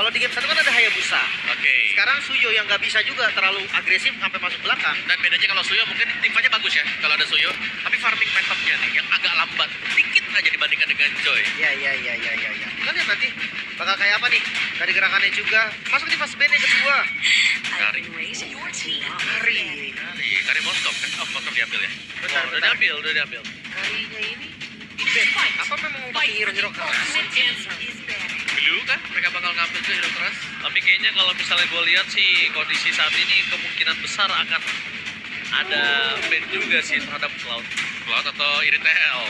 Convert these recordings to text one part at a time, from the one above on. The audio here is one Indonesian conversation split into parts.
Kalau di game 1 kan ada Hayabusa. Oke. Sekarang Suyo yang nggak bisa juga terlalu agresif sampai masuk belakang. Dan bedanya kalau Suyo mungkin timnya bagus ya kalau ada Suyo. Tapi farming pattern-nya nih yang agak lambat. Dikit aja dibandingkan dengan Joy. Ya. Kita lihat nanti bakal kayak apa nih. Dari gerakannya juga. Masuk di fast band yang kedua. Kari. Kari Moskov kan? Oh, Moskov diambil ya? Bentar. Udah diambil. Karinya ini di band. Apa memang mau pakai hero-hero keras? Blue kan? Mereka bakal ngambil ke hero keras. Tapi kayaknya kalau misalnya gue lihat sih kondisi saat ini kemungkinan besar akan ada ban juga sih terhadap Cloud. Cloud atau Iritel?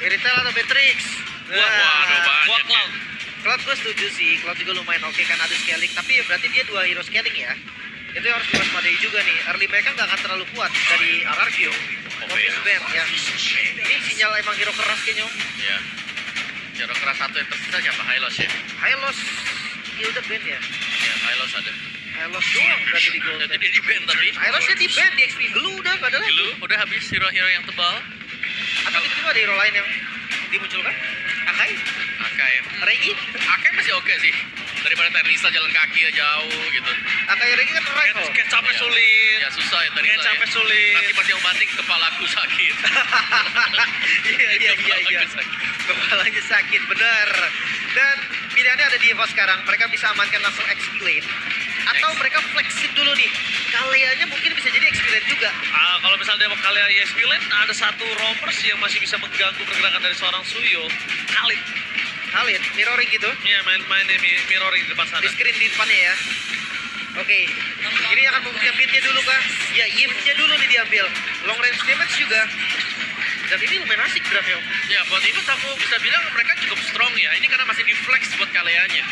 Iritel atau Beatrix? Waduh, banyak Gua ya. Cloud. Cloud gue setuju sih. Cloud juga lumayan oke kan ada scaling. Tapi ya berarti dia 2 hero scaling ya. Itu yang harus diwaspadai juga nih. Early mereka nggak akan terlalu kuat dari RRQ. Office Band ya. Ini sinyal emang hero keras kayaknya. Iya. Hero keras satu yang tersisa siapa? Hylos ya? Hylos. Iya udah band ya. Ya, Hylos ada. Hylos doang berarti di gold. Jadi dia di band tapi. Hylosnya di band di XP Glue udah nggak ada lagi. Dulu udah habis hero-hero yang tebal. Atau tiba-tiba ada hero lain yang dimunculkan? Akai? Akai. Regi? Akai masih oke sih. Daripada Teresa jalan kaki ya jauh gitu. Akai Regi kan rival. Kecapnya sulit. Ya susah ya Teresa Kecapnya ya. sulit. Nanti pas yang banting kepalaku sakit. Iya. Kepalaku sakit. Kepalanya sakit, benar. Dan pilihannya ada di Evo sekarang. Mereka bisa amankan langsung XP lane. Atau Next. mereka flexin dulu nih. Kaliannya mungkin bisa jadi XP lane juga. Kalau misalnya dia kalian ESP lane, ada satu roamers yang masih bisa mengganggu pergerakan dari seorang Suyo. Khalid. Khalid, mirroring gitu. Iya, main-mainnya mirroring di depan sana. Di screen di depannya ya. Oke. Ini akan membuktikan midnya dulu kah? Ya, Yves-nya dulu nih diambil. Long range damage juga. Dan ini lumayan asik draftnya. Ya buat itu aku bisa bilang mereka cukup strong ya. Ini karena masih di flex buat kaliannya.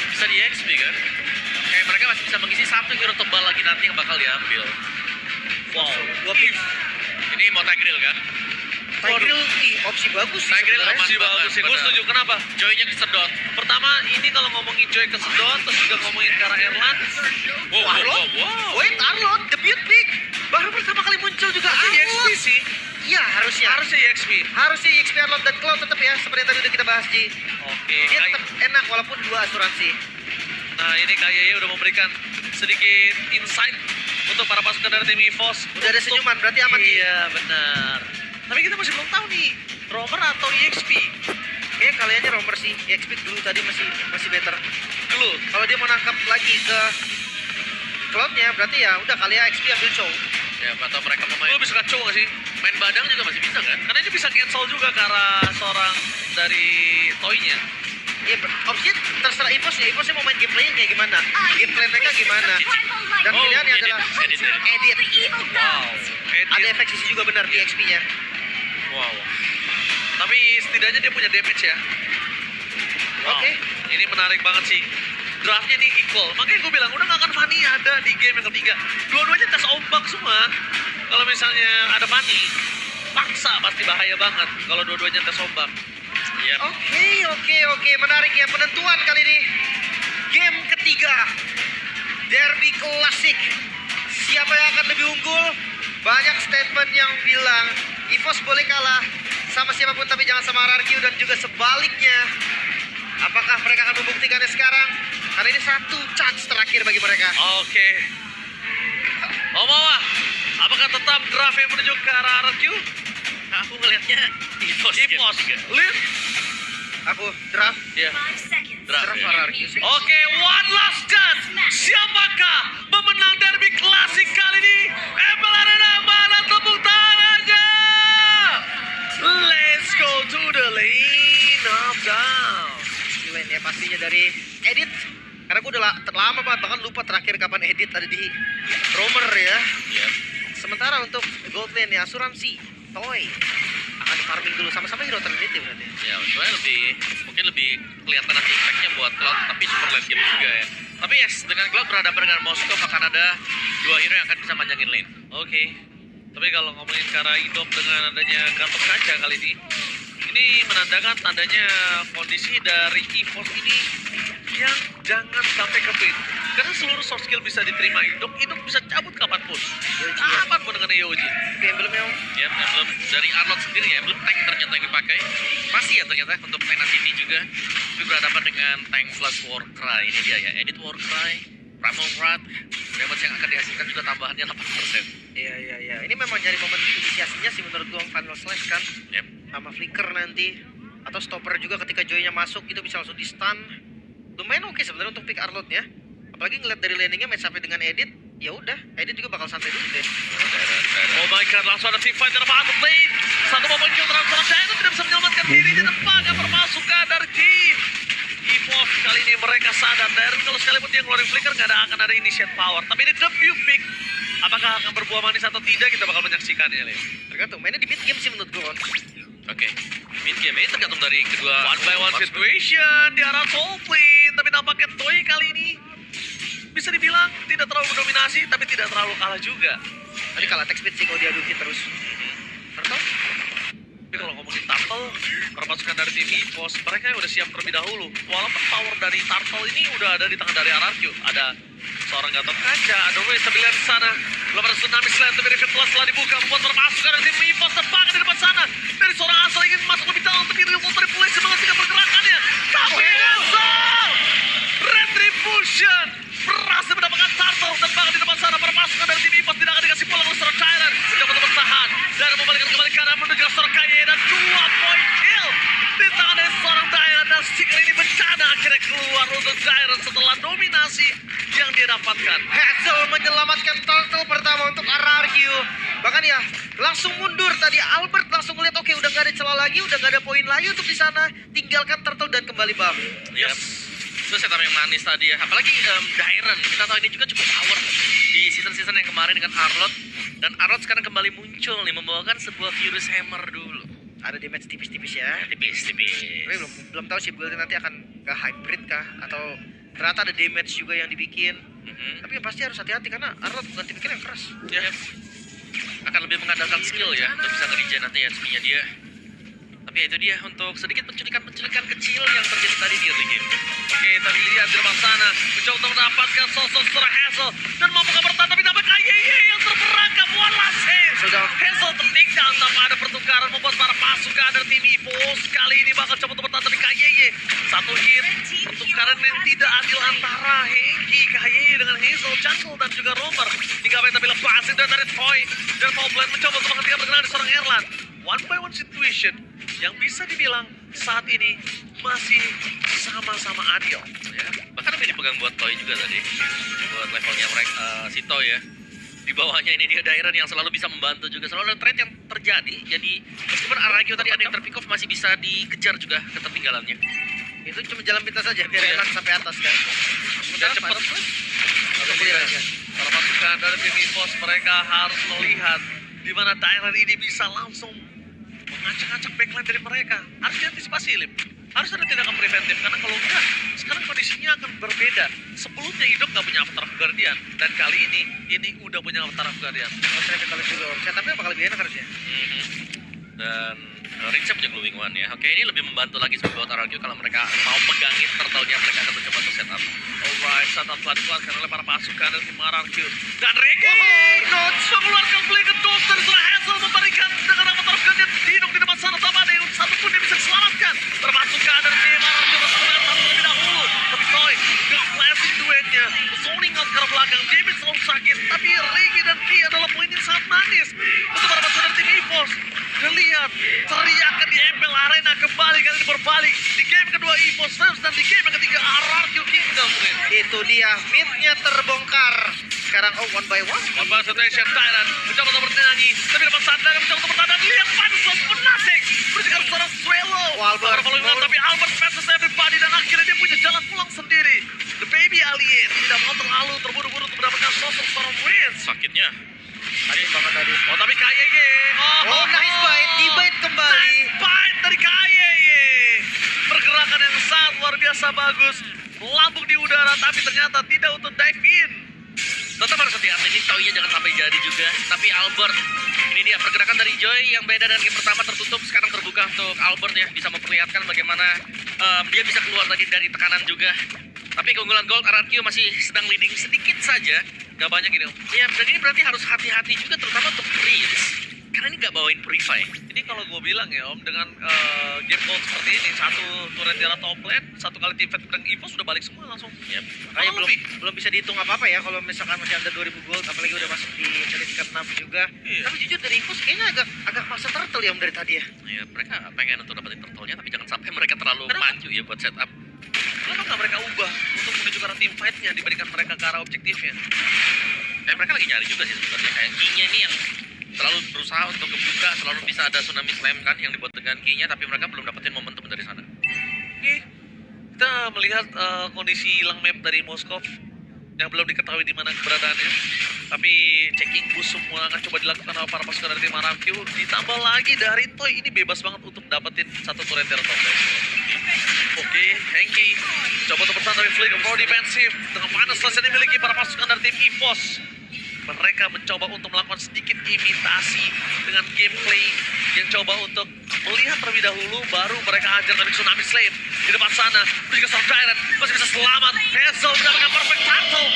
Bisa di XP kan. Kayak mereka masih bisa mengisi satu hero tebal lagi nanti yang bakal diambil. Wow. Dua pick. Ini mau Tigreal kan? Tigreal, opsi bagus sih Tigreal sebenarnya. aman Sih bagus sih, gue benar. setuju. Kenapa? Joy-nya kesedot. Pertama, ini kalau ngomongin Joy kesedot, terus juga ngomongin ke arah Erlan. Wow. Wait, Arlot, debut pick. Baru pertama kali muncul juga EXP Arlot. sih. Iya, harusnya. Harusnya EXP. Harusnya EXP Arlot dan Cloud tetap ya, seperti yang tadi udah kita bahas, Ji. Oke. Dia tetap enak walaupun 2 asuransi. Nah, ini kayaknya udah memberikan sedikit insight untuk para pasukan dari tim EVOS. Udah ada senyuman, berarti aman, Ji. Iya, benar. Tapi kita masih belum tahu nih, roamer atau EXP. Kayaknya kaliannya romer sih. EXP dulu tadi masih better. Dulu. Kalau dia mau nangkap lagi ke Cloud-nya, berarti ya udah kali ya XP ambil show. Ya atau mereka Lu pemain bisa kacau gak sih? main badang juga masih bisa kan? Karena ini bisa cancel juga ke arah seorang dari toy-nya. Iya, opsinya terserah Evos mau main gameplay kayak gimana. Gameplay mereka gimana. Dan Oh, pilihannya edit, adalah edit. edit. Wow. Ada efek sisi juga benar di XP-nya. Wow. Tapi setidaknya dia punya damage ya. Wow. Oke. Ini menarik banget sih. Draftnya nih equal. Makanya gue bilang udah gak akan Fanny ada di game yang ketiga. Dua-duanya tes ombak semua. Kalau misalnya ada Fanny, paksa pasti bahaya banget kalau dua-duanya tes ombak. Iya. Oke. Menarik ya penentuan kali ini. Game ketiga. Derby klasik. Siapa yang akan lebih unggul? Banyak statement yang bilang EVOS boleh kalah sama siapapun tapi jangan sama RRQ dan juga sebaliknya. Apakah mereka akan membuktikannya sekarang? Karena ini satu chance terakhir bagi mereka. Oke. Omawa, apakah tetap draft yang menuju ke arah RRQ? Nah, aku ngelihatnya EVOS. EVOS. Lin? Aku draft Ya. draft RRQ sih. Oke, one last chance. Siapakah pemenang derby klasik kali ini? Apple Arena, mana tepuk tangannya? Let's go to the lane of down. Lane ya pastinya dari edit. Karena gue udah lama banget bahkan lupa terakhir kapan edit ada di roamer ya. Iya. Sementara untuk gold lane ya asuransi toy akan di farming dulu sama-sama hero tertentu berarti. Ya, soalnya mungkin lebih kelihatan nanti impact-nya buat Cloud, tapi super late game juga ya. Tapi yes, dengan Cloud berhadapan dengan Moskov akan ada 2 hero yang akan bisa manjangin lane. Oke. Tapi kalau ngomongin ke arah Idok dengan adanya kantong kaca kali ini menandakan tandanya kondisi dari EVOS ini yang jangan sampai ke pin. Karena seluruh soft skill bisa diterima Idok bisa cabut kapanpun. Yoji ya. Aman pun dengan Yoji. Oke, emblemnya Om. Ya, emblem dari Arnold sendiri ya, emblem tank ternyata yang dipakai. Masih ya ternyata untuk tank City juga. Tapi berhadapan dengan tank plus Warcry. Ini dia ya, edit Warcry, Primal Wrath. Damage yang akan dihasilkan juga tambahannya 8%. Iya. Ini memang nyari momen inisiasinya sih menurut gua Final Slash kan. Yep. Sama flicker nanti. Atau stopper juga ketika Joy-nya masuk itu bisa langsung di stun. Lumayan oke sebenarnya untuk pick Arnold ya. Apalagi ngeliat dari landingnya match up dengan Edit, ya udah, Edit juga bakal santai dulu deh. Oh my god, langsung ada team fight dari bottom lane. Satu momen kill transfer Dino tidak bisa menyelamatkan diri di depannya permasukan dari tim EVOS. Kali ini mereka sadar dan kalau sekalipun dia ngeluarin flicker nggak akan ada initiate power. Tapi ini debut pick. Apakah akan berbuah manis atau tidak kita bakal menyaksikannya nih. Tergantung, mainnya di mid game sih menurut gua. Oke, mid game ini tergantung dari kedua One by one situation di arah top lane. Tapi nampaknya Toy kali ini bisa dibilang tidak terlalu mendominasi tapi tidak terlalu kalah juga. Tadi kalah attack speed sih kalau diadu hit terus. Turtle? Tapi kalau ngomongin Turtle, permasukan dari tim EVOS, mereka udah siap terlebih dahulu. Walaupun power dari Turtle ini udah ada di tangan dari RRQ. Ada seorang Gatot Kaca, ada Ruiz sambil lihat di sana. Belum ada tsunami selain tapi Rivet telah dibuka. Membuat permasukan dari tim EVOS terbang di depan sana. Dari seorang asal ingin masuk lebih dalam tapi Real Manipulation menghentikan pergerakannya. Tapi Hazel! Retribution! Berhasil mendapatkan Turtle dan bahkan di depan sana permasukan dari tim EVOS tidak akan dikasih pulang oleh seorang Tyrant. Mencoba untuk bertahan dan membalikkan kembali kanan menuju ke seorang Kaye dan 2 point kill di tangan dari seorang Tyrant dan sticker ini bencana akhirnya keluar untuk Tyrant setelah dominasi yang dia dapatkan. Hazel menyelamatkan Turtle pertama untuk RRQ. Bahkan ya langsung mundur tadi Albert langsung ngeliat oke udah gak ada celah lagi, udah gak ada poin lagi untuk di sana. Tinggalkan Turtle dan kembali buff. Yep. Itu setup yang manis tadi ya. Apalagi Dairon, kita tahu ini juga cukup power di season-season yang kemarin dengan Arlott. Dan Arlott sekarang kembali muncul nih, membawakan sebuah Furious Hammer dulu. Ada damage tipis-tipis ya. Tipis. Tapi belum tahu sih buildnya nanti akan ke hybrid kah atau ternyata ada damage juga yang dibikin. Tapi yang pasti harus hati-hati karena Arlott bukan tipikal yang keras. Ya. Akan lebih mengandalkan skill ya untuk bisa nge-regen nanti HP-nya dia. Tapi ya itu dia untuk sedikit penculikan kecil yang terjadi tadi di early game. Oke, tadi lihat di depan sana mencoba untuk mendapatkan sosok seorang Hazel dan mampukah bertahan tapi dapat Kayeye yang terperangkap one save. Sudah. Hazel ternik down tanpa ada pertukaran membuat para pasukan dari tim EVOS kali ini bakal coba untuk bertahan tapi Kayeye satu hit pertukaran yang tidak adil antara Hengki, Kayeye dengan Hazel, Jungle dan juga Romer. Hingga tapi lepasin dari Toy dan Mobland mencoba untuk menghentikan pergerakan dari seorang Erlan. One by one situation yang bisa dibilang saat ini masih sama-sama adil. Ya. Bahkan lebih dipegang buat Toy juga tadi. Buat levelnya mereka si Toy ya. Di bawahnya ini dia Dairon yang selalu bisa membantu juga. Selalu ada trade yang terjadi. Jadi meskipun RRQ tadi ada yang terpick off masih bisa dikejar juga ketertinggalannya. Itu cuma jalan pintas saja biar enak sampai atas kan. Sudah cepat. Para pasukan dari tim EVOS mereka harus melihat di mana Dairon ini bisa langsung mengacak-acak backline dari mereka. Harus diantisipasi, Lim. Harus ada tindakan preventif karena kalau enggak, sekarang kondisinya akan berbeda. Sebelumnya hidup nggak punya Avatar of Guardian dan kali ini udah punya Avatar of Guardian. Saya kita lihat juga. Setupnya bakal lebih enak harusnya. Dan Rinsa punya Glowing One ya. Oke, ini lebih membantu lagi sebuah RRQ kalau mereka mau pegangin turtle-nya, mereka akan mencoba untuk setup. Alright, setup telah dikeluarkan oleh para pasukan dari tim RRQ. Dan Regi mengeluarkan Flicker Dose dari seorang Hazel memberikan dengan Avatar of Guardian Dinok di depan sana. Tak ada yang satupun yang bisa diselamatkan. Permasukan dari tim RRQ bersama satu terlebih dahulu. Tapi Toy gak flashing duetnya. Zoning out ke arah belakang. Damage selalu sakit. Tapi Regi dan Ki adalah poin yang sangat manis untuk para pasukan dari tim EVOS. Lihat, teriakan di MPL Arena kembali kali ini berbalik di game kedua EVOS Flames dan di game yang ketiga RRQ Kingdom. Itu dia midnya terbongkar. Sekarang one by one. One by situation Tyrant mencoba untuk bernyanyi tapi dapat sadar mencoba untuk bertahan dan lihat Pansos Penatik berjika seorang Swallow. Albert, Tapi Albert passes everybody dan akhirnya dia punya jalan pulang sendiri. The baby alien tidak mau terlalu terburu-buru untuk mendapatkan sosok seorang Prince. Sakitnya. Sakit banget tadi. Oh tapi Kayeye. Oh, nice bite. Di-bite kembali. Nice bite dari Kayeye. Pergerakan yang sangat luar biasa bagus. Melambung di udara tapi ternyata tidak untuk dive in. Tetap harus hati-hati, ini Toy-nya jangan sampai jadi juga. Tapi Albert, ini dia pergerakan dari Joy yang beda dengan game pertama tertutup, sekarang terbuka untuk Albert ya. Bisa memperlihatkan bagaimana dia bisa keluar tadi dari tekanan juga. Tapi keunggulan Gold RRQ masih sedang leading sedikit saja. Nggak banyak ini Om. Ya, dan ini berarti harus hati-hati juga terutama untuk Prince. Karena ini nggak bawain Purify. Ini kalau gue bilang ya Om, dengan game mode seperti ini, satu turret di arah top lane, satu kali team fight pedang Evo sudah balik semua langsung. Yap. Makanya Malah lebih. belum bisa dihitung apa-apa ya kalau misalkan masih ada 2000 gold, apalagi udah masuk di menit tingkat 6 juga. Iya. Tapi jujur dari Infus kayaknya agak maksa turtle ya Om dari tadi ya. Ya, mereka pengen untuk dapetin turtle-nya, tapi jangan sampai mereka terlalu Kenapa? maju ya buat setup. Kenapa nggak mereka ubah untuk menuju ke arah team fight-nya dibandingkan mereka ke arah objektifnya? Mereka lagi nyari juga sih sebenarnya. Kayak key-nya ini yang selalu berusaha untuk kebuka, selalu bisa ada tsunami slam kan yang dibuat dengan key-nya, tapi mereka belum dapetin momentum dari sana. Oke, kita melihat kondisi hilang map dari Moskov yang belum diketahui di mana keberadaannya. Tapi checking bus semua akan coba dilakukan oleh para pasukan dari tim RRQ. Ditambah lagi dari Toy, ini bebas banget untuk dapetin satu turret dari top lane. Oke, Henki coba untuk bertahan dari Flick pro defensif dengan panas selesai dimiliki para pasukan dari tim EVOS. Mereka mencoba untuk melakukan sedikit imitasi dengan gameplay yang coba untuk melihat terlebih dahulu, baru mereka hajar dari Tsunami Slave di depan sana. Itu juga Storm Tyrant masih bisa selamat. Hazel mendapatkan perfect tackle.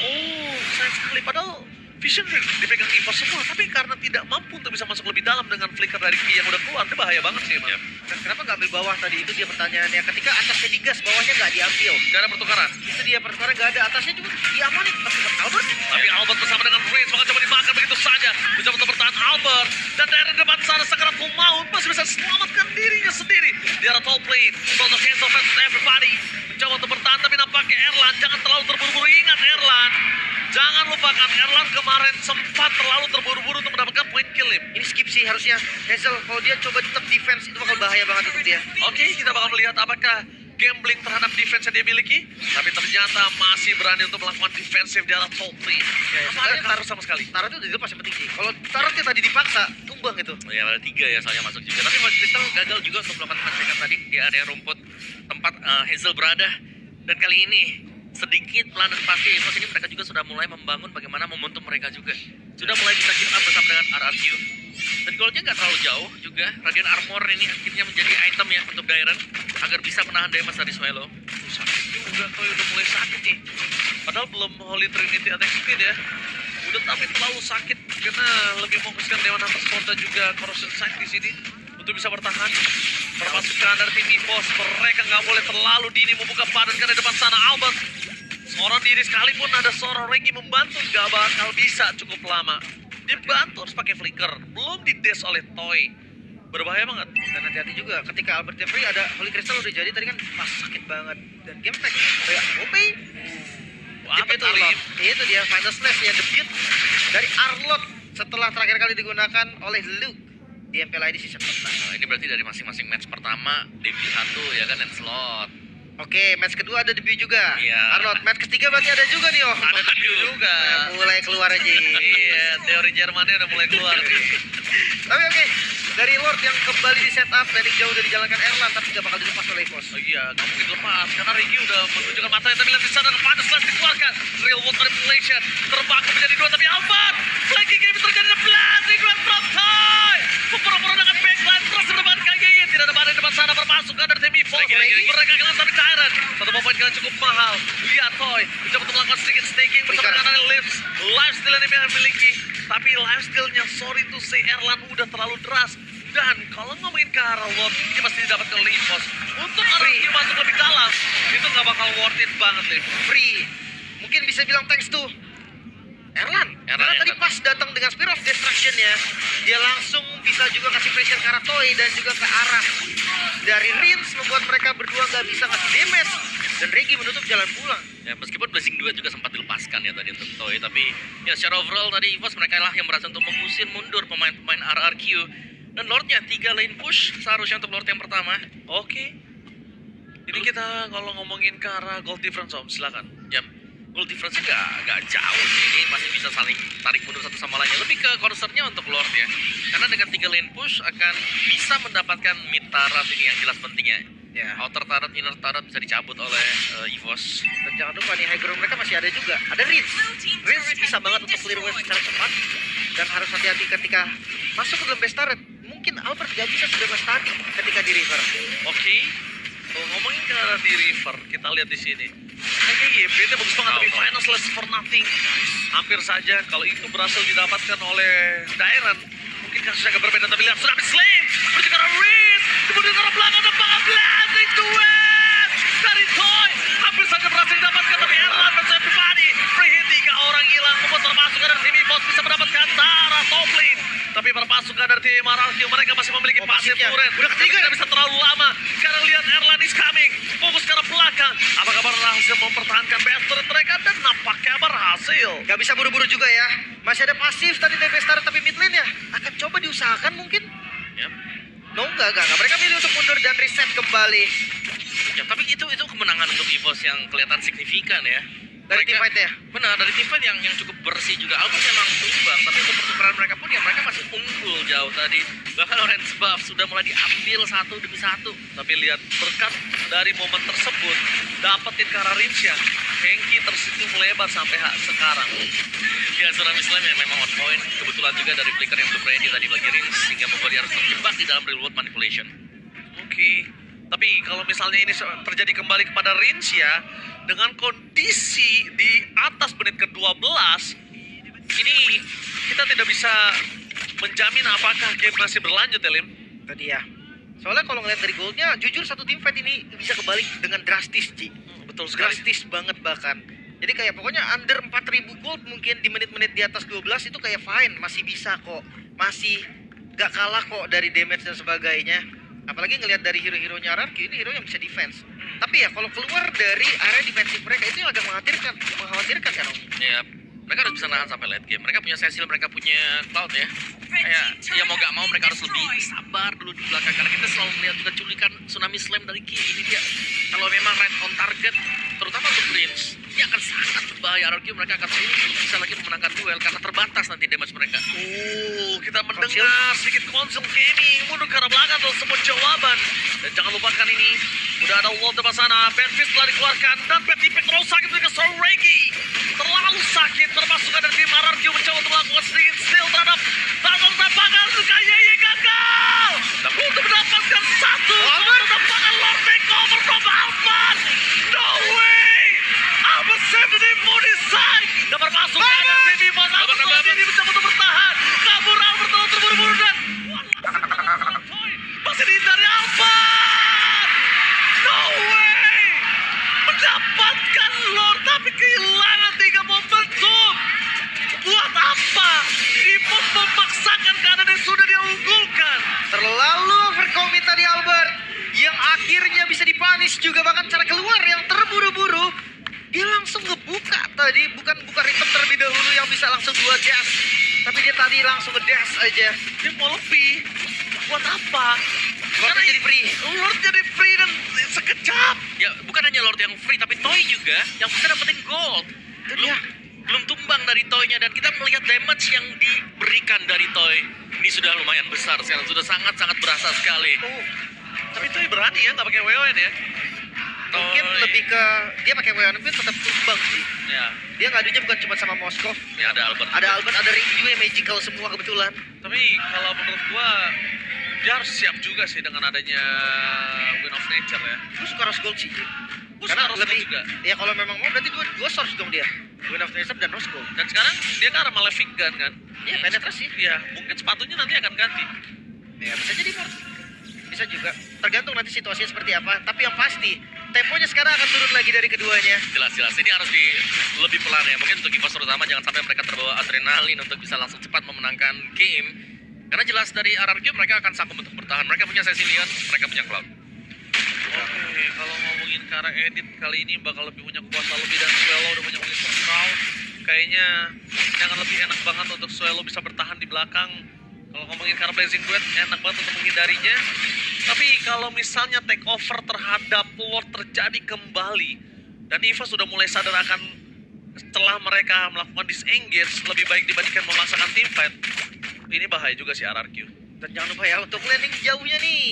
Oh, sayang sekali. Padahal Vision dipegang EVOS semua, tapi karena tidak mampu untuk bisa masuk lebih dalam dengan flicker dari Ki yang udah keluar, itu bahaya banget sih emang. Dan kenapa nggak ambil bawah tadi? Itu dia pertanyaannya. Ketika atasnya digas, bawahnya nggak diambil. Gak ada pertukaran. Itu dia pertukaran nggak ada. Atasnya juga diamanin. Tapi tetap Albert. Tapi Albert bersama dengan Prince bakal coba dimakan begitu saja. Mencoba untuk bertahan Albert. Dan dari depan sana Sakaratul Maut masih bisa selamatkan dirinya sendiri. Di arah top lane. Untuk cancel fans everybody. Mencoba untuk bertahan tapi nampaknya Erlan. Jangan terlalu terburu-buru. Ingat Erlan. Jangan lupakan Erlan kemarin sempat terlalu terburu-buru untuk mendapatkan point kill him. Ini skip sih harusnya. Hazel kalau dia coba tetap defense itu bakal bahaya banget untuk dia. Oke, kita bakal melihat apakah gambling terhadap defense yang dia miliki. Tapi ternyata masih berani untuk melakukan defensif di arah top lane. Apa ada taruh sama sekali? Taruh itu udah dilepas yang penting sih. Kalau taruhnya tadi dipaksa, tumbang itu. Ya ada 3 ya soalnya masuk juga. Tapi Mas Crystal gagal juga untuk melakukan pengecekan tadi di area rumput tempat Hazel berada. Dan kali ini sedikit pelan dan pasti EVOS ini mereka juga sudah mulai membangun bagaimana momentum mereka juga. Sudah mulai bisa keep up bersama dengan RRQ. Dan goalnya nggak terlalu jauh juga. Radiant Armor ini akhirnya menjadi item ya untuk Dairen agar bisa menahan damage dari Swallow. Sakit juga, Toy udah mulai sakit nih. Padahal belum Holy Trinity attack speed ya. Udah tapi terlalu sakit karena lebih fokuskan Dewan Atas Kota juga Corrosion Sight di sini untuk bisa bertahan. Perpasukan dari tim EVOS, mereka nggak boleh terlalu dini membuka badan karena depan sana Albert. Seorang diri sekalipun ada seorang Regi membantu nggak bakal bisa cukup lama. Dibantu harus pakai flicker, belum dides oleh Toy. Berbahaya banget. Dan hati-hati juga ketika Albert Jeffrey ada Holy Crystal udah jadi tadi kan pas sakit banget. Dan game tag kayak OP. Apa Debut tuh, Arlot. Lim? Itu dia Final Slash ya, debut dari Arlot setelah terakhir kali digunakan oleh Luke di MPL ID season pertama. Nah, ini berarti dari masing-masing match pertama debut 1 ya kan dan slot. Oke, match kedua ada debut juga. Iya. Arlot, match ketiga berarti ada juga nih, Om. Ada debut juga. Nah, mulai keluar aja. Iya, teori Jermannya udah mulai keluar nih. Tapi oke, dari Lord yang kembali di setup, landing jauh udah dijalankan Erlan, tapi gak bakal dilepas oleh EVOS. Oh iya, nggak mungkin lepas karena Regi udah menunjukkan matanya, tapi lihat di sana kepada Slash dikeluarkan. Real World Manipulation terbangkit menjadi 2, tapi Albert flanking game terjadi dan blasting Grand Prop Toy pura-pura dengan backline terus mendapatkan KYY. Tidak ada badan depan sana berpasukan dari tim EVOS. Mereka kehilangan tapi Tyrant satu poin kalian cukup mahal. Lihat Toy mencoba untuk melakukan sedikit staking bersama dengan lifesteal yang dia miliki, tapi lifestealnya sorry to say Erlan udah terlalu deras. Dan kalau ngomongin ke arah Lord, ini pasti didapatkan oleh EVOS. Untuk RRQ masuk lebih dalam, itu nggak bakal worth it banget, Lim. Free. Mungkin bisa bilang thanks to Erlan. Karena ya, tadi pas datang dengan Spear of Destruction ya, dia langsung bisa juga kasih pressure ke arah Toy dan juga ke arah dari Rins, membuat mereka berdua nggak bisa ngasih damage. Dan Regi menutup jalan pulang. Ya, meskipun Blessing 2 juga sempat dilepaskan ya tadi untuk Toy, tapi ya secara overall tadi EVOS mereka lah yang berhasil untuk mengusir mundur pemain-pemain RRQ. Dan Lordnya 3 lane push seharusnya untuk Lord yang pertama. Oke. Ini kita kalau ngomongin ke arah gold difference, Om, silakan. Ya, goal difference-nya nggak jauh sih. Ini masih bisa saling tarik mundur satu sama lainnya. Lebih ke concern-nya untuk Lord ya. Karena dengan 3 lane push akan bisa mendapatkan mid turret ini yang jelas pentingnya. Ya. Outer turret, inner turret bisa dicabut oleh EVOS. Dan jangan lupa nih, high ground mereka masih ada juga. Ada Rins. Rins bisa banget untuk clear wave secara cepat. Dan harus hati-hati ketika masuk ke dalam base turret. Mungkin Albert gak bisa sebebas tadi ketika di river. Oke. Kalau ngomongin ke arah di river, kita lihat di sini. YB itu bagus banget, tapi Oh, no. finals less for nothing. Hampir saja kalau itu berhasil didapatkan oleh Dairan. Mungkin kasusnya agak berbeda, tapi lihat Tsunami Slam menuju ke arah Riz, kemudian ke arah belakang ada Blazing Duet dari Toy. Hampir saja berhasil didapatkan, tapi Erlan versus everybody. Free hit 3 orang hilang, membuat perpasukan dari tim EVOS bisa mendapatkan Tara top lane. Tapi perpasukan dari tim RRQ mereka masih memiliki pasif pasifnya. turret. Udah ketiga. Tidak bisa terlalu lama. Sekarang lihat Erlan is coming. Fokus ke arah belakang. Apakah berhasil mempertahankan best turret mereka? Dan nampaknya berhasil. Gak bisa buru-buru juga ya. Masih ada pasif tadi dari Bestar, tapi mid lane ya akan coba diusahakan mungkin. Yap. No, enggak. Mereka milih untuk mundur dan reset kembali Ya, tapi itu kemenangan untuk EVOS yang kelihatan signifikan ya. dari tim fight ya. Benar, dari tim fight yang cukup bersih juga. Albert memang tumbang, tapi untuk pertukaran mereka pun ya mereka masih unggul jauh tadi. Bahkan orange buff sudah mulai diambil satu demi satu. Tapi lihat berkat dari momen tersebut dapetin ke arah Rinsya. Hengki tersitu melebar sampai sekarang. Ya, Tsunami Slam yang memang on point. Kebetulan juga dari flicker yang belum ready tadi bagi Rins, sehingga membuat dia harus terjebak di dalam real world manipulation. Oke. Tapi kalau misalnya ini terjadi kembali kepada Rinsya dengan kondisi di atas menit ke-12, ini kita tidak bisa menjamin apakah game masih berlanjut ya, Lim? Tadi ya. Soalnya kalau ngeliat dari goldnya, jujur satu tim fight ini bisa kebalik dengan drastis, Ji. Betul sekali. Drastis banget bahkan. Jadi kayak pokoknya under 4.000 gold mungkin di menit-menit di atas 12 itu kayak fine, masih bisa kok. Masih gak kalah kok dari damage dan sebagainya. Apalagi ngelihat dari hero-heronya RRQ, ini hero yang bisa defense. Tapi ya kalau keluar dari area defensif mereka itu yang agak mengkhawatirkan kan, Om? Ya, mereka harus bisa nahan sampai late game. Mereka punya Cecil, mereka punya Cloud ya. Kayak ya mau gak mau mereka harus lebih sabar dulu di belakang, karena kita selalu melihat juga culikan Tsunami Slam dari Ki. Ini dia, kalau memang right on target, terutama untuk Prince, ini akan sangat berbahaya. RRQ mereka akan sulit untuk bisa lagi memenangkan duel karena terbatas nanti damage mereka. Kita mendengar sedikit konsol gaming mundur ke arah belakang untuk semua jawaban. Dan jangan lupakan ini, udah ada wall depan sana. Benfist telah dikeluarkan dan Petipik terlalu sakit dengan Soregi. Terlalu sakit, termasuk dari tim RRQ mencoba untuk melakukan sedikit steal terhadap Tangan Tapangan. Kayaknya gagal. Tapi untuk mendapatkan satu tembakan Lord Makeover from Alban. No way. Alban 74 decide. Dan bermasuk ke dalam tim EVOS. Alban ini mencoba untuk bertahan. Kabur Albert terlalu terburu-buru dan masih dihindari Alban. No way. Mendapatkan Lord tapi kehilangan 3 momentum. Buat apa? EVOS memaksakan keadaan yang sudah dia unggulkan. Terlalu overcommit tadi Albert, yang akhirnya bisa dipunish juga, bahkan cara keluar yang terburu-buru. Dia langsung ngebuka tadi, bukan buka rhythm terlebih dahulu yang bisa langsung 2 dash. Tapi dia tadi langsung nge-dash aja. Dia mau lebih. Buat apa? Karena jadi free. Lord jadi free dan sekejap. Ya, bukan hanya Lord yang free, tapi Toy juga yang bisa dapetin gold. Itu dia. Belum tumbang dari Toy-nya, dan kita melihat damage yang diberikan dari Toy. Ini sudah lumayan besar sekarang, sudah sangat-sangat berasa sekali. Oh, Tapi itu berani ya, nggak pakai WON ya. mungkin Toy. lebih ke dia pakai WN tapi tetap tumbang sih. Ya. Dia ngadunya bukan cuma sama Moskov. Ya, ada Albert. Ada Albert, ada Ring juga yang magical semua kebetulan. Tapi kalau menurut gua dia harus siap juga sih dengan adanya Win of Nature ya. Gue suka Rose Gold sih. Gua Karena suka Rose lebih Gold juga. ya kalau memang mau berarti gue source dong dia. Win of Nature dan Rose Gold. Dan sekarang dia kan arah Malefic Gun kan. Iya, penetrasi. Iya, mungkin sepatunya nanti akan ganti. Ya bisa jadi Mars. Bisa juga. Tergantung nanti situasinya seperti apa. Tapi yang pasti temponya sekarang akan turun lagi dari keduanya. Jelas-jelas ini harus lebih pelan ya. Mungkin untuk EVOS terutama jangan sampai mereka terbawa adrenalin untuk bisa langsung cepat memenangkan game. Karena jelas dari RRQ mereka akan sanggup untuk bertahan. Mereka punya Cecilion, mereka punya Cloud. Oke, kalau ngomongin ke arah edit kali ini bakal lebih punya kuasa lebih dan Swallow udah punya Whisper Crown. Kayaknya jangan lebih enak banget untuk Swallow bisa bertahan di belakang. Kalau ngomongin ke arah Blazing Duet, enak banget untuk menghindarinya. Tapi kalau misalnya take over terhadap Lord terjadi kembali, dan EVOS sudah mulai sadar akan setelah mereka melakukan disengage lebih baik dibandingkan memaksakan team fight, ini bahaya juga sih RRQ. Dan jangan lupa ya untuk landing jauhnya nih.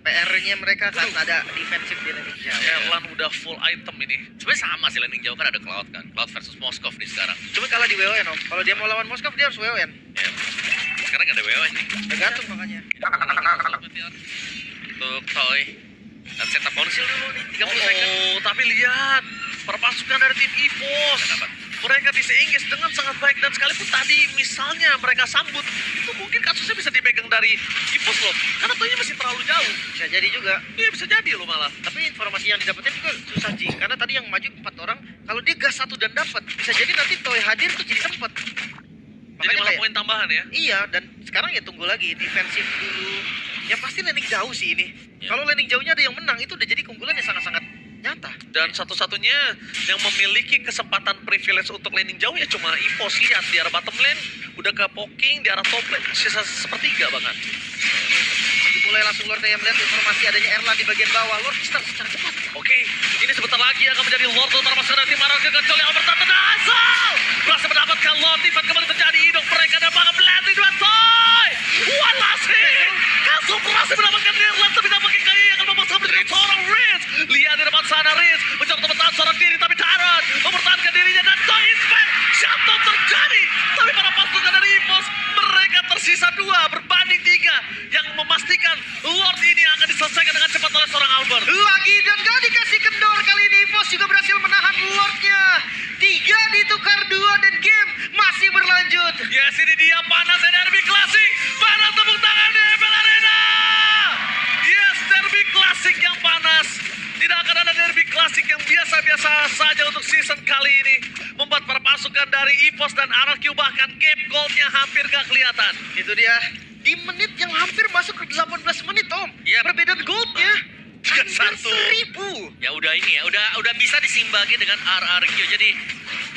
PR-nya mereka kan ada defensif di landing jauh. Erlan udah full item ini. Sebenarnya sama sih landing jauh kan ada Cloud kan. Cloud versus Moskov nih sekarang. Cuma kalah di WON Om. Kalau dia mau lawan Moskov dia harus WON. Ya. Sekarang nggak ada WO nih. Tergantung makanya. Untuk Toy. Dan setup bounce dulu nih 30 second. Oh, tapi lihat para pasukan dari tim EVOS. Mereka disengage dengan sangat baik dan sekalipun tadi misalnya mereka sambut, itu mungkin kasusnya bisa dipegang dari EVOS loh. Karena tohnya masih terlalu jauh. Bisa jadi juga. Iya bisa jadi loh malah. Tapi informasi yang didapetin juga susah Ji. Karena tadi yang maju 4 orang, kalau dia gas 1 dan dapat, bisa jadi nanti Toy hadir tuh jadi sempet. Jadi malah poin tambahan ya. Iya, dan sekarang ya tunggu lagi defensif dulu. Ya pasti landing jauh sih ini. Ya. Kalau landing jauhnya ada yang menang, itu udah jadi keunggulan yang sangat-sangat nyata. Dan satu-satunya yang memiliki kesempatan privilege untuk landing jauh ya cuma EVOS. Lihat di arah bottom lane, udah ke poking, di arah top lane, sisa sepertiga bahkan. Dimulai langsung Lord yang melihat informasi adanya Erlan di bagian bawah. Lord start secara cepat. Oke, ini sebentar lagi akan menjadi Lord para pasukan dari tim Araki kecuali Overtime dan Hazel berhasil mendapatkan Lord. Event kembali terjadi, hidung mereka dan banget melanding dua Toy. Walasi, Kazu berhasil mendapatkan Erlan tapi nampaknya kali ini akan memaksa dengan seorang Riz. Lihat di depan sana Riz mencoba teman seorang diri tapi Taran mempertahankan dirinya dan Toy Inspect. Shutdown terjadi, tapi para pasukan dari EVOS mereka tersisa 2 berbanding 3 yang memastikan Lord ini akan diselesaikan dengan cepat oleh seorang Albert. Lagi dan gak dikasih kendor. Kali ini EVOS juga berhasil menahan Lordnya. 3 ditukar 2 dan game masih berlanjut. Yes, ini dia panasnya Derby Classic. Mana tepuk tangannya FL Arena? Yes, Derby Classic yang panas. Tidak akan ada Derby Classic yang biasa-biasa saja untuk season kali ini. Membuat para pasukan dari EVOS dan RRQ bahkan gap goldnya hampir gak kelihatan. Itu dia. Di menit yang hampir masuk ke 18 menit, Om. Iya. Perbedaan goldnya. 3-1. 1000. Ya udah ini ya, udah bisa disimbangi dengan RRQ. Jadi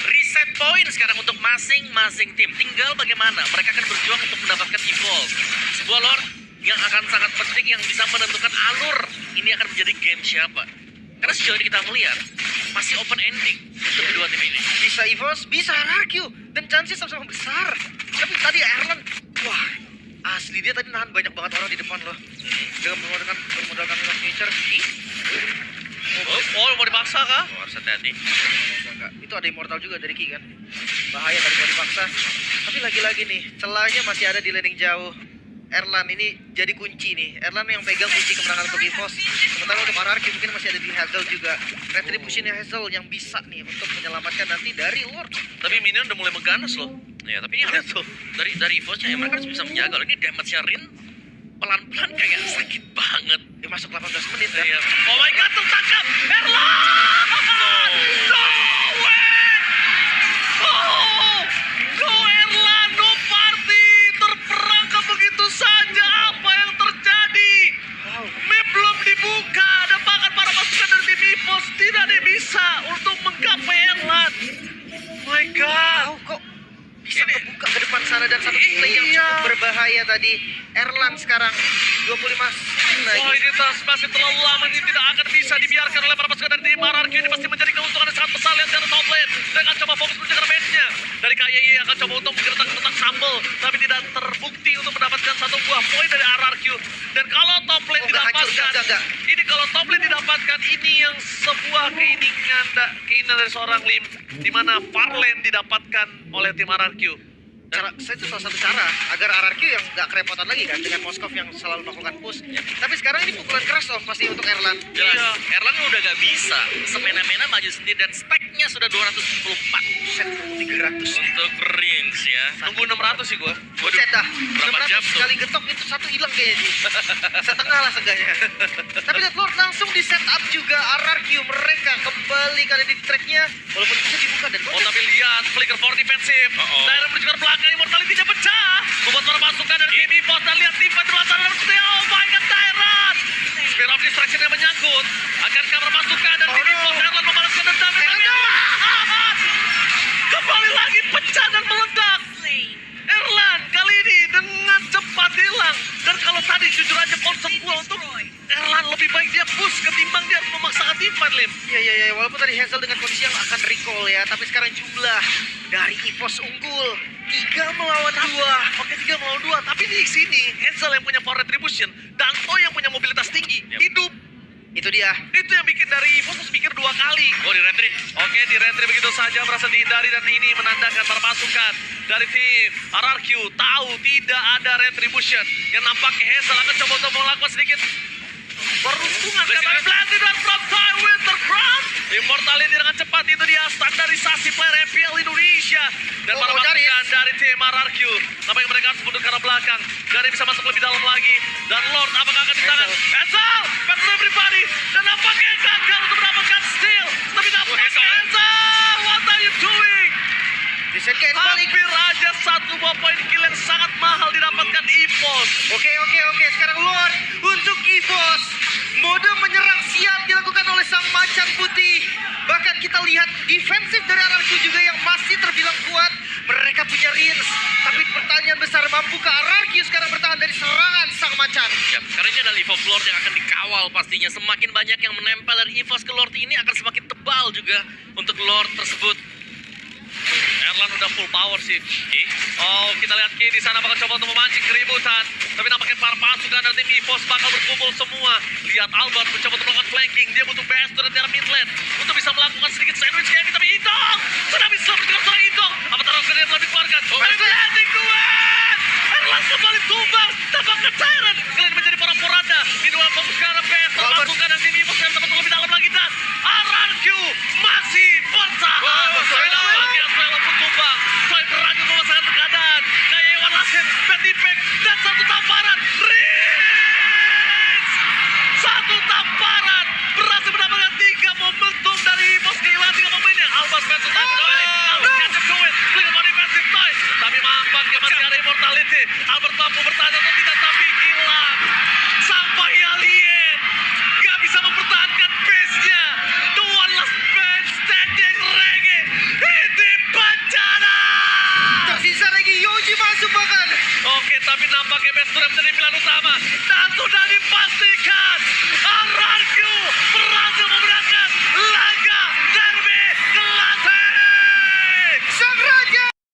reset point sekarang untuk masing-masing tim. Tinggal bagaimana mereka akan berjuang untuk mendapatkan evolve. Sebuah Lord yang akan sangat penting yang bisa menentukan alur ini akan menjadi game siapa. Karena sejauh ini kita melihat masih open ending untuk kedua tim ini. Bisa EVOS, bisa RRQ. Dan chances sama-sama besar. Tapi tadi Erlan, wah, asli dia tadi nahan banyak banget orang di depan loh. Dengan bermodalkan Lost Nature. Oh, mau dipaksa kah? Oh, harus hati-hati. Enggak. Itu ada immortal juga dari Ki kan. Bahaya tadi kalau dipaksa. Tapi lagi-lagi nih, celahnya masih ada di landing jauh. Erlan ini jadi kunci nih. Erlan yang pegang kunci kemenangan untuk EVOS. Sementara untuk RRQ mungkin masih ada di Hazel juga. Retributionnya Hazel yang bisa nih untuk menyelamatkan nanti dari Lord. Tapi minion udah mulai mengganas loh. Ya, tapi ini harus dari evolve-nya ya mereka harus bisa menjaga loh. Ini damage-nya Rin pelan-pelan kayak sakit banget. Dia masuk 18 menit kan. Iya. Oh my god, tertangkap! Erlan! No way! Oh! No Erlan, no party! Terperangkap begitu saja. Apa yang terjadi? Wow. Map belum dibuka. Ada bahkan para pasukan dari tim EVOS tidak bisa untuk menggapai Erlan. My god! Wow, kok bisa Ini- kebuka ke depan sana dan satu play yang Iya. cukup berbahaya tadi. Erlan sekarang 25 lagi. Wah, ini masih terlalu lama, ini tidak akan bisa dibiarkan oleh para pasukan dari tim RRQ. Ini pasti menjadi keuntungan yang sangat besar. Lihat dari top lane, dengan coba fokus menjaga damage-nya. Dari KYY akan coba untuk menggeretak-geretak sambal, tapi tidak terbukti untuk mendapatkan satu buah poin dari RRQ. Dan kalau top lane Oh, nggak hancur, didapatkan, nggak. ini kalau top lane didapatkan, ini yang sebuah keinginan dari seorang Lim, di mana far lane didapatkan oleh tim RRQ. Saya itu salah satu cara agar RRQ yang nggak kerepotan lagi kan dengan Moskov yang selalu melakukan push. Tapi sekarang ini pukulan keras Om pasti untuk Erlan. Jelas, Iya. Erlang udah gak bisa semena-mena maju sendiri dan speknya sudah 274 Set 300. untuk rings ya. Nunggu 600 sih gua. Set dah. Berapa 600 jam tuh? sekali getok itu satu hilang kayaknya Ji. Setengah lah seenggaknya. Tapi lihat Lord langsung di setup juga RRQ mereka kembali kali di tracknya walaupun bisa dibuka dan Oh tapi lihat, flicker for defensif. Daerah menuju ke belakang, immortality-nya pecah. Membuat para pasukan dari tim EVOS dan lihat tim pada luar sana dan seperti oh my god, Tyrant. Spear of Distraction yang menyangkut. Akankah para pasukan dari tim EVOS Erlan membalaskan dendam? Kembali lagi pecah dan meledak. Erlan kali ini dengan cepat hilang. Dan kalau tadi jujur aja concern gua untuk Erlan lebih baik dia push ketimbang dia harus memaksakan teamfight, Lim. Ya, walaupun tadi Hazel dengan kondisi yang akan recall ya, tapi sekarang jumlah dari EVOS unggul 3 melawan 2. Oke, 3 melawan 2. Tapi di sini Hazel yang punya power retribution dan Toy yang punya mobilitas tinggi hidup. Itu dia. Itu yang bikin dari EVOS harus pikir 2 kali. Oh, di retri. Oke, di retry begitu saja berhasil dihindari dan ini menandakan para pasukan dari tim RRQ tahu tidak ada retribution. Yang nampaknya Hazel akan coba untuk melakukan sedikit Peruntungan kata Blasi dan from Toy Winter Crown. Immortality dengan cepat itu dia standarisasi player MPL Indonesia. Dan para masukan dari tim RRQ. Nampaknya mereka harus mundur ke arah belakang. Gary bisa masuk lebih dalam lagi. Dan Lord apakah akan di tangan? Ezal! Battle everybody! Dan nampaknya gagal untuk mendapatkan steal. Tapi nampaknya Ezal! What are you doing? Disenke balik. Hampir aja 1 buah poin kill yang sangat mahal didapatkan EVOS. Oke. Sekarang Lord untuk EVOS. Mode menyerang siap dilakukan oleh sang macan putih. Bahkan kita lihat defensif dari RRQ juga yang masih terbilang kuat. Mereka punya Rins. Tapi pertanyaan besar, mampukah RRQ sekarang bertahan dari serangan sang macan? Ya, karena ini adalah EVOS Lord yang akan dikawal pastinya. Semakin banyak yang menempel dari EVOS ke Lord ini akan semakin tebal juga untuk Lord tersebut. Erlan udah full power sih. Oh, kita lihat Ki di sana bakal coba untuk memancing keributan. Tapi nampaknya para pasukan dari tim EVOS bakal berkumpul semua. Lihat Albert mencoba untuk melakukan flanking. Dia butuh best dari daerah mid lane untuk bisa melakukan sedikit sandwich game. Tapi Itong sudah bisa bergerak seorang Itong. Apa taruh ke dia telah dikeluarkan? Landing duet. Erlan kembali tumbang. Tampaknya Tyrant kalian menjadi porak-poranda. Di duel fokus ke arah best. Pasukan dari tim EVOS yang dapat lebih dalam lagi dan RRQ masih bertahan. Walaupun tumbang, Toy berani memasangkan keadaan. Kayak Iwan Lasin, bad impact, dan satu tamparan. Rins! Satu tamparan. Berhasil mendapatkan 3 momentum dari EVOS. Kehilangan 3 pemainnya. Albert Spencer tak berdaya. Albert catch up to win. Klik on defensive Toy. Tapi mampaknya masih ada immortality. Albert mampu bertahan atau tidak, tapi hilang. Sampai alien. Gak bisa mempertahankan base-nya. The one last man standing reggae. Ini bencana. Tersisa lagi Yoji masuk bahkan. Oke, tapi nampaknya best sudah menjadi pilihan utama. Dan sudah dipastikan RRQ berhasil memenangkan